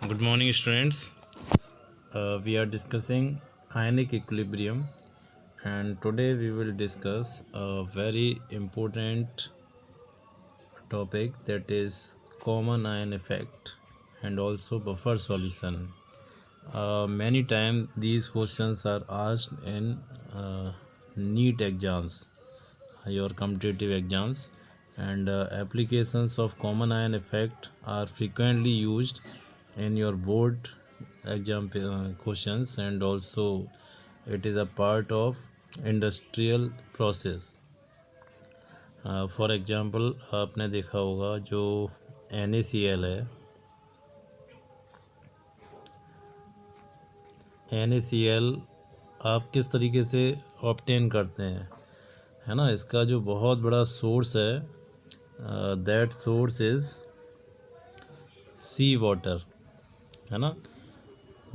Good morning, students. We are discussing ionic equilibrium, and today we will discuss a very important topic, that is common ion effect and also buffer solution. Many times these questions are asked in NEET exams, your competitive exams, and applications of common ion effect are frequently used in your board exam questions, and also it is a part of industrial process. For example आपने देखा होगा जो NaCl है, NaCl आप किस तरीके से obtain करते हैं, है ना। इसका जो बहुत बड़ा सोर्स है, that source is sea water, है ना।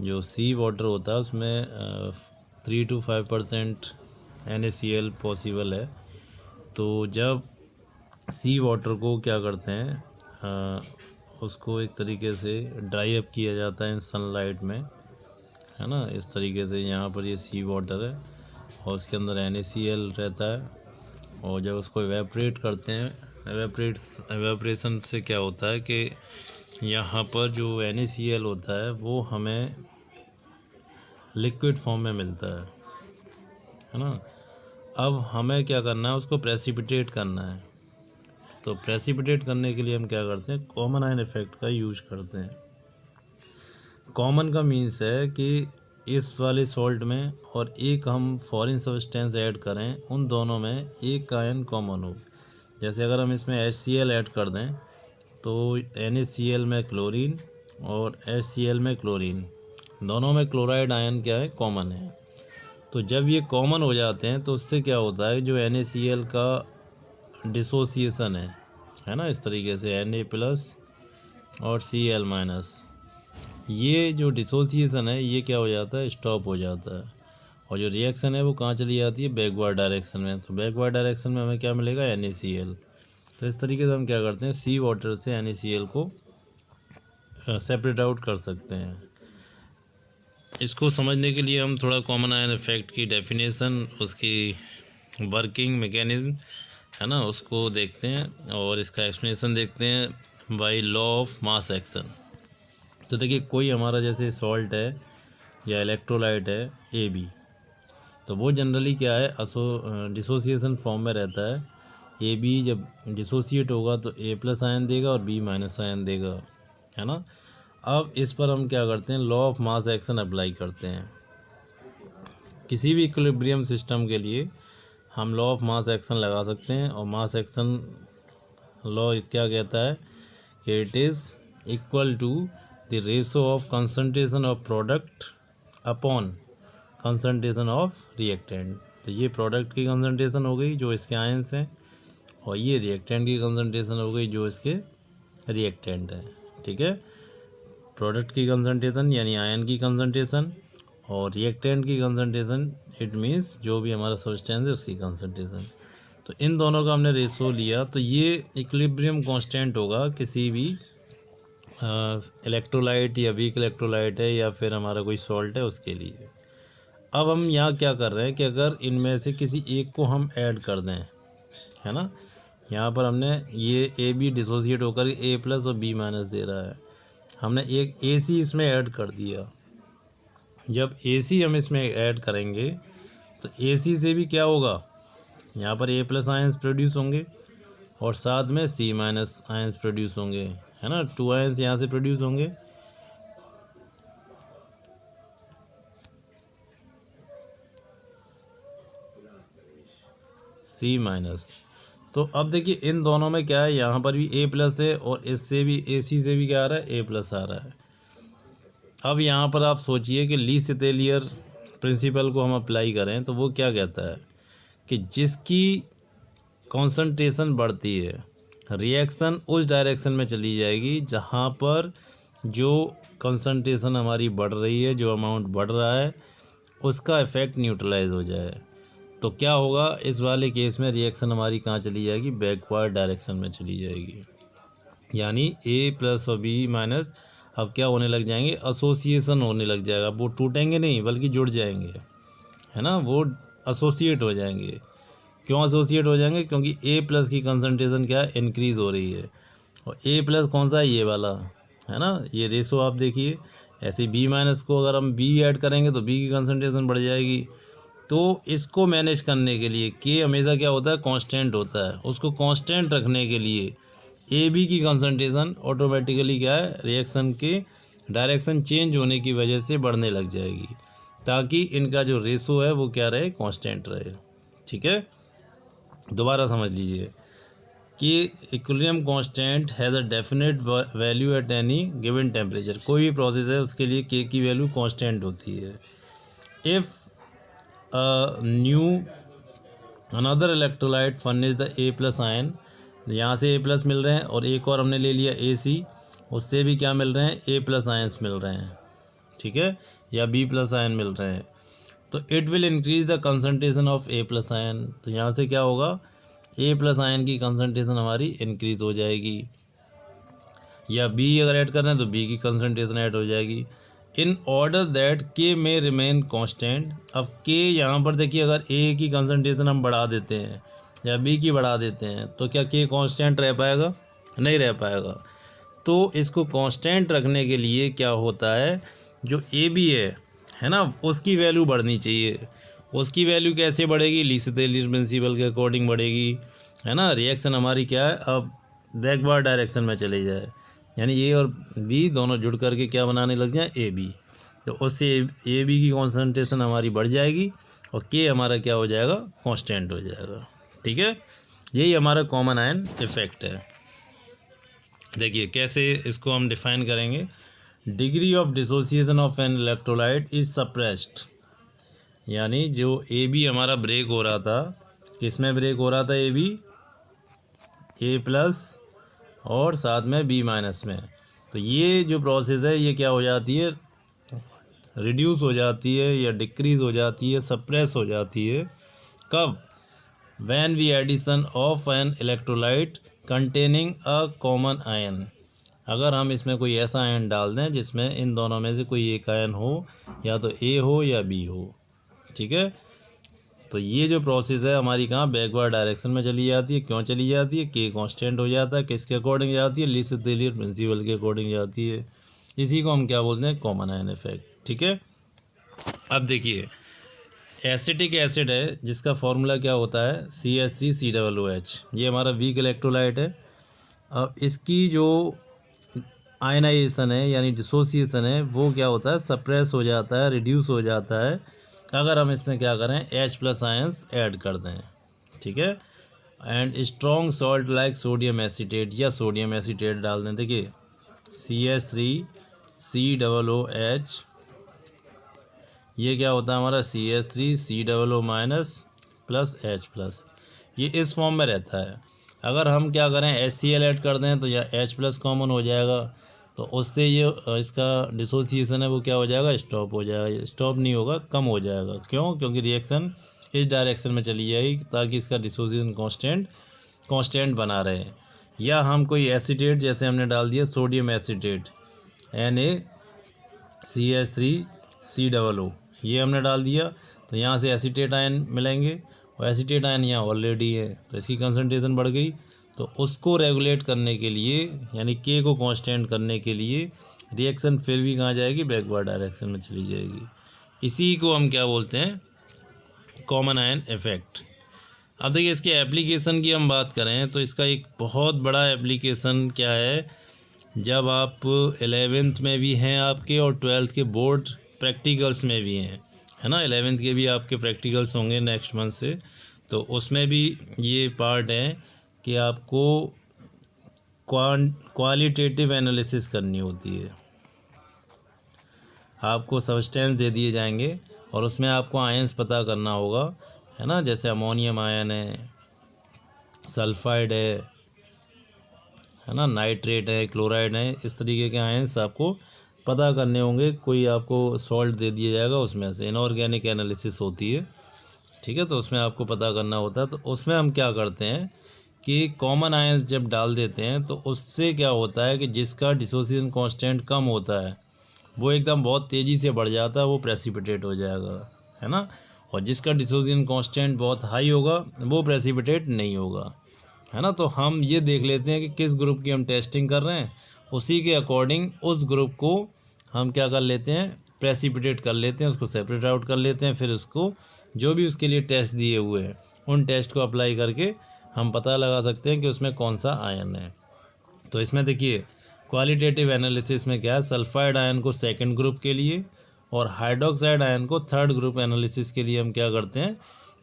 जो सी वाटर होता है उसमें 3 to 5% NaCl पॉसिबल है। तो जब सी वाटर को क्या करते हैं, उसको एक तरीके से ड्राई अप किया जाता है इन सनलाइट में, है ना। इस तरीके से यहाँ पर ये सी वाटर है और उसके अंदर NaCl रहता है, और जब उसको एवेपरेट करते हैं, एवेपरेशन से क्या होता है कि यहाँ पर जो NaCl होता है वो हमें लिक्विड फॉर्म में मिलता है ना। अब हमें क्या करना है, उसको प्रेसिपिटेट करना है। तो प्रेसिपिटेट करने के लिए हम क्या करते हैं, कॉमन आयन इफेक्ट का यूज करते हैं। कॉमन का मीन्स है कि इस वाले सॉल्ट में और एक हम फॉरेन सब्सटेंस ऐड करें, उन दोनों में एक आयन कॉमन हो। जैसे अगर हम इसमें HCl ऐड कर दें तो NaCl में क्लोरीन और HCl में क्लोरीन, दोनों में क्लोराइड आयन क्या है, कॉमन है। तो जब ये कॉमन हो जाते हैं तो उससे क्या होता है, जो NaCl का डिसोसिएशन है ना, इस तरीके से Na+ और Cl-, ये जो डिसोसिएशन है ये क्या हो जाता है, स्टॉप हो जाता है। और जो रिएक्शन है वो कहाँ चली जाती है, बैकवर्ड डायरेक्शन में। तो बैकवर्ड डायरेक्शन में हमें क्या मिलेगा, NaCl। तो इस तरीके से हम क्या करते हैं, सी वाटर से NaCl को सेपरेट आउट कर सकते हैं। इसको समझने के लिए हम थोड़ा कॉमन आयन इफेक्ट की डेफिनेशन, उसकी वर्किंग मैकेनिज्म, है ना, उसको देखते हैं और इसका एक्सप्लेनेशन देखते हैं by law of mass action. तो देखिए, कोई हमारा जैसे सॉल्ट है या इलेक्ट्रोलाइट है Ab, तो वो जनरली क्या है, डिसोसिएशन फॉर्म में रहता है। Ab जब डिसोसिएट होगा तो A+ आयन देगा और B- आयन देगा, है ना। अब इस पर हम क्या करते हैं, law of mass action apply करते हैं। किसी भी इक्विलिब्रियम सिस्टम के लिए हम लॉ ऑफ मास एक्शन लगा सकते हैं, और मास एक्शन लॉ क्या कहता है कि it is equal to the ratio of concentration of product upon concentration of reactant. तो ये प्रोडक्ट की कंसंट्रेशन हो गई जो इसके आयंस हैं, और ये रिएक्टेंट की कंसंट्रेशन हो गई जो इसके रिएक्टेंट है। ठीक है, प्रोडक्ट की कंसंट्रेशन यानी आयन की कंसंट्रेशन, और रिएक्टेंट की कंसंट्रेशन इट मीन्स जो भी हमारा सब्सटेंस है उसकी कंसंट्रेशन। तो इन दोनों का हमने रेशो लिया, तो ये इक्विलिब्रियम कांस्टेंट होगा किसी भी इलेक्ट्रोलाइट या वीक इलेक्ट्रोलाइट है या फिर हमारा कोई सॉल्ट है उसके लिए। अब हम यहाँ क्या कर रहे हैं कि अगर इनमें से किसी एक को हम ऐड कर दें, है ना, यहाँ पर हमने ये Ab डिसोसिएट होकर A+ और B- दे रहा है, हमने एक Ac इसमें ऐड कर दिया। जब Ac हम इसमें ऐड करेंगे तो Ac से भी क्या होगा, यहाँ पर A+ आयंस प्रोड्यूस होंगे और साथ में C- आयंस प्रोड्यूस होंगे, है ना। 2 आयंस यहाँ से प्रोड्यूस होंगे। C-। तो अब देखिए, इन दोनों में क्या है, यहाँ पर भी A+ है और इससे भी AC से भी क्या आ रहा है, A+ आ रहा है। अब यहाँ पर आप सोचिए कि ली सितेलियर प्रिंसिपल को हम अप्लाई करें तो वो क्या कहता है कि जिसकी कॉन्सेंट्रेशन बढ़ती है, रिएक्शन उस डायरेक्शन में चली जाएगी जहाँ पर जो कॉन्सेंट्रेशन हमारी बढ़ रही है, जो अमाउंट बढ़ रहा है, उसका इफ़ेक्ट न्यूट्रलाइज हो जाए। तो क्या होगा, इस वाले केस में रिएक्शन हमारी कहाँ चली जाएगी, बैकवर्ड डायरेक्शन में चली जाएगी। यानी A+ और B- अब क्या होने लग जाएंगे, एसोसिएशन होने लग जाएगा। वो टूटेंगे नहीं बल्कि जुड़ जाएंगे, है ना, वो एसोसिएट हो जाएंगे। क्यों एसोसिएट हो जाएंगे? क्योंकि ए प्लस की कंसंट्रेशन क्या है, इंक्रीज़ हो रही है। और ए प्लस कौन सा है, ये वाला, है ना, ये रेशो आप देखिए। ऐसे बी माइनस को अगर हम बी ऐड करेंगे तो बी की कंसंट्रेशन बढ़ जाएगी। तो इसको मैनेज करने के लिए के हमेशा क्या होता है, कांस्टेंट होता है। उसको कांस्टेंट रखने के लिए ए बी की कंसंट्रेशन ऑटोमेटिकली क्या है, रिएक्शन के डायरेक्शन चेंज होने की वजह से बढ़ने लग जाएगी, ताकि इनका जो रेशो है वो क्या रहे, कांस्टेंट रहे। ठीक है, दोबारा समझ लीजिए कि equilibrium constant has a definite value at any given temperature. कोई भी प्रोसेस है उसके लिए के की वैल्यू कांस्टेंट होती है। If new another electrolyte furnish the A plus ion, यहाँ से ए प्लस मिल रहे हैं और एक और हमने ले लिया ए सी, उससे भी क्या मिल रहे हैं, ए प्लस आयन्स मिल रहे हैं। ठीक है, या बी प्लस आयन मिल रहे हैं, तो it will increase the concentration of A plus ion. तो यहाँ से क्या होगा, ए प्लस आयन की कंसंट्रेशन हमारी इंक्रीज हो जाएगी। या बी अगर ऐड कर रहे हैं तो बी की कंसंट्रेशन ऐड हो जाएगी। इन ऑर्डर दैट के में रिमेन कांस्टेंट। अब के यहाँ पर देखिए, अगर ए की कंसंट्रेशन हम बढ़ा देते हैं या बी की बढ़ा देते हैं तो क्या के कांस्टेंट रह पाएगा, नहीं रह पाएगा। तो इसको कांस्टेंट रखने के लिए क्या होता है, जो ए बी है ना, उसकी वैल्यू बढ़नी चाहिए। उसकी वैल्यू कैसे बढ़ेगी, लीस्ट प्रिंसिपल के अकॉर्डिंग बढ़ेगी, है ना। रिएक्शन हमारी क्या है, अब बैकवर्ड डायरेक्शन में चली जाए, यानी ए और बी दोनों जुड़ करके क्या बनाने लग जाए, ए बी। तो उससे ए बी की कॉन्सेंट्रेशन हमारी बढ़ जाएगी और के हमारा क्या हो जाएगा, कांस्टेंट हो जाएगा। ठीक है, यही हमारा कॉमन आयन इफेक्ट है। देखिए कैसे इसको हम डिफाइन करेंगे। Degree of dissociation of an electrolyte is suppressed, यानी जो ए बी हमारा ब्रेक हो रहा था, किसमें ब्रेक हो रहा था, ए बी, ए प्लस और साथ में बी माइनस में। तो ये जो प्रोसेस है ये क्या हो जाती है, रिड्यूस हो जाती है या डिक्रीज़ हो जाती है, सप्रेस हो जाती है। कब, when we addition of an electrolyte containing a common ion. अगर हम इसमें कोई ऐसा आयन डाल दें जिसमें इन दोनों में से कोई एक आयन हो, या तो ए हो या बी हो। ठीक है, तो ये जो प्रोसेस है हमारी कहाँ, बैकवर्ड डायरेक्शन में चली जाती है। क्यों चली जाती है, के कांस्टेंट हो जाता है। किसके अकॉर्डिंग जाती है, लीस्ट प्रिंसिपल के अकॉर्डिंग जाती है। इसी को हम क्या बोलते हैं, कॉमन आयन इफेक्ट। ठीक है, अब देखिए एसिटिक एसिड है जिसका फॉर्मूला क्या होता है, CH3COOH। ये हमारा वीक इलेक्ट्रोलाइट है। अब इसकी जो आयनाइजेशन है यानी डिसोसिएशन है वो क्या होता है, सप्रेस हो जाता है, रिड्यूस हो जाता है अगर हम इसमें क्या करें, H प्लस आयंस ऐड कर दें। ठीक है, and strong salt like sodium acetate या सोडियम एसीटेट डाल दें। देखिए CH3COOH, ये क्या होता है हमारा, CH3COO minus plus H plus, ये इस फॉर्म में रहता है। अगर हम क्या करें, HCl ऐड कर दें तो या H प्लस कॉमन हो जाएगा, तो उससे ये इसका डिसोसिएशन है वो क्या हो जाएगा, स्टॉप हो जाएगा। स्टॉप नहीं होगा, कम हो जाएगा। क्यों, क्योंकि रिएक्शन इस डायरेक्शन में चली जाएगी ताकि इसका डिसोसिएशन कांस्टेंट बना रहे। या हम कोई एसीटेट, जैसे हमने डाल दिया सोडियम एसीटेट NaCH3COO, ये हमने डाल दिया, तो यहाँ से एसीटेट आयन मिलेंगे और एसीटेट आयन यहाँ ऑलरेडी है, तो इसकी कंसंट्रेशन बढ़ गई। तो उसको रेगुलेट करने के लिए यानी के को कांस्टेंट करने के लिए रिएक्शन फिर भी कहाँ जाएगी, बैकवर्ड डायरेक्शन में चली जाएगी। इसी को हम क्या बोलते हैं, कॉमन आयन इफेक्ट। अब देखिए इसके एप्लीकेशन की हम बात करें तो इसका एक बहुत बड़ा एप्लीकेशन क्या है, जब आप 11th में भी हैं आपके और 12th के बोर्ड प्रैक्टिकल्स में भी हैं, है ना। 11th के भी आपके प्रैक्टिकल्स होंगे नेक्स्ट मंथ से, तो उसमें भी ये पार्ट है कि आपको क्वालिटेटिव एनालिसिस करनी होती है। आपको सब्सटेंस दे दिए जाएंगे और उसमें आपको आयंस पता करना होगा, है ना। जैसे अमोनियम आयन है, सल्फाइड है ना, नाइट्रेट है, क्लोराइड है, इस तरीके के आयंस आपको पता करने होंगे। कोई आपको सॉल्ट दे दिया जाएगा, उसमें से इनऑर्गेनिक एनालिसिस होती है। ठीक है, तो उसमें आपको पता करना होता है। तो उसमें हम क्या करते हैं कि कॉमन आयंस जब डाल देते हैं तो उससे क्या होता है कि जिसका डिसोसिएशन कांस्टेंट कम होता है वो एकदम बहुत तेज़ी से बढ़ जाता है, वो प्रेसिपिटेट हो जाएगा, है ना। और जिसका डिसोसिएशन कांस्टेंट बहुत हाई होगा वो प्रेसिपिटेट नहीं होगा, है ना। तो हम ये देख लेते हैं कि किस ग्रुप की हम टेस्टिंग कर रहे हैं, उसी के अकॉर्डिंग उस ग्रुप को हम क्या कर लेते हैं, प्रेसिपिटेट कर लेते हैं, उसको सेपरेट आउट कर लेते हैं। फिर उसको जो भी उसके लिए टेस्ट दिए हुए हैं उन टेस्ट को अप्लाई करके हम पता लगा सकते हैं कि उसमें कौन सा आयन है। तो इसमें देखिए क्वालिटेटिव एनालिसिस में क्या है, सल्फाइड आयन को सेकंड ग्रुप के लिए और हाइड्रोक्साइड आयन को थर्ड ग्रुप एनालिसिस के लिए हम क्या करते हैं,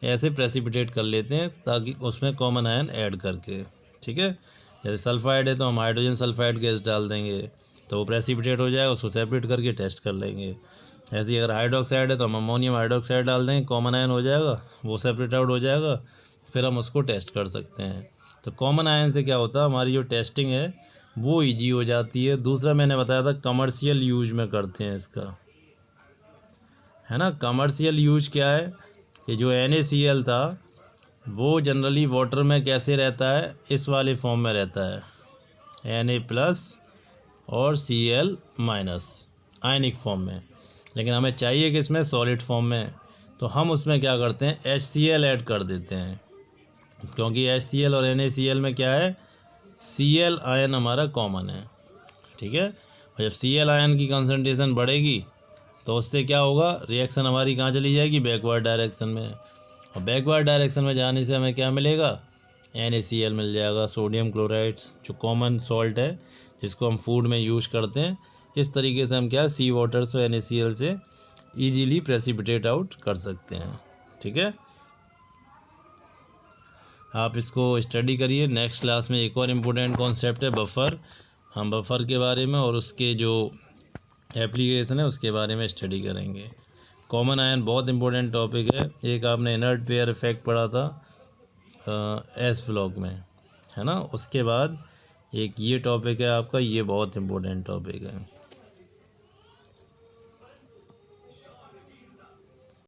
ऐसे प्रेसिपिटेट कर लेते हैं ताकि उसमें कॉमन आयन ऐड करके, ठीक है। जैसे सल्फाइड है तो हम हाइड्रोजन सल्फाइड गैस डाल देंगे तो वो प्रेसिपिटेट हो जाएगा, उसको सेपरेट करके टेस्ट कर लेंगे। ऐसे ही अगर हाइड्रोक्साइड है तो हम अमोनियम हाइड्रोक्साइड डाल देंगे, कॉमन आयन हो जाएगा, वो सेपरेट आउट हो जाएगा, फिर हम उसको टेस्ट कर सकते हैं। तो कॉमन आयन से क्या होता है, हमारी जो टेस्टिंग है वो इजी हो जाती है। दूसरा मैंने बताया था कमर्शियल यूज में करते हैं इसका, है ना। कमर्शियल यूज क्या है कि जो NaCl था वो जनरली वाटर में कैसे रहता है, इस वाले फॉर्म में रहता है, Na+ और Cl- आयनिक फॉर्म में। लेकिन हमें चाहिए कि इसमें सॉलिड फॉर्म में, तो हम उसमें क्या करते हैं, HCl ऐड कर देते हैं, क्योंकि HCl और NaCl में क्या है, Cl आयन हमारा कॉमन है, ठीक है। और जब Cl आयन की कंसंट्रेशन बढ़ेगी तो उससे क्या होगा, रिएक्शन हमारी कहाँ चली जाएगी, बैकवर्ड डायरेक्शन में। और बैकवर्ड डायरेक्शन में जाने से हमें क्या मिलेगा, NaCl मिल जाएगा, सोडियम क्लोराइड्स जो कॉमन सॉल्ट है जिसको हम फूड में यूज़ करते हैं। इस तरीके से हम क्या सी वाटर से NaCl से ईजीली प्रेसिपिटेट आउट कर सकते हैं, ठीक है। आप इसको स्टडी करिए। नेक्स्ट क्लास में एक और इम्पोर्टेंट कॉन्सेप्ट है बफर, हम बफर के बारे में और उसके जो एप्लीकेशन है उसके बारे में स्टडी करेंगे। कॉमन आयन बहुत इंपॉर्टेंट टॉपिक है। एक आपने इनर्ट पेयर इफेक्ट पढ़ा था एस ब्लॉक में, है ना। उसके बाद एक ये टॉपिक है आपका, ये बहुत इंपॉर्टेंट टॉपिक है।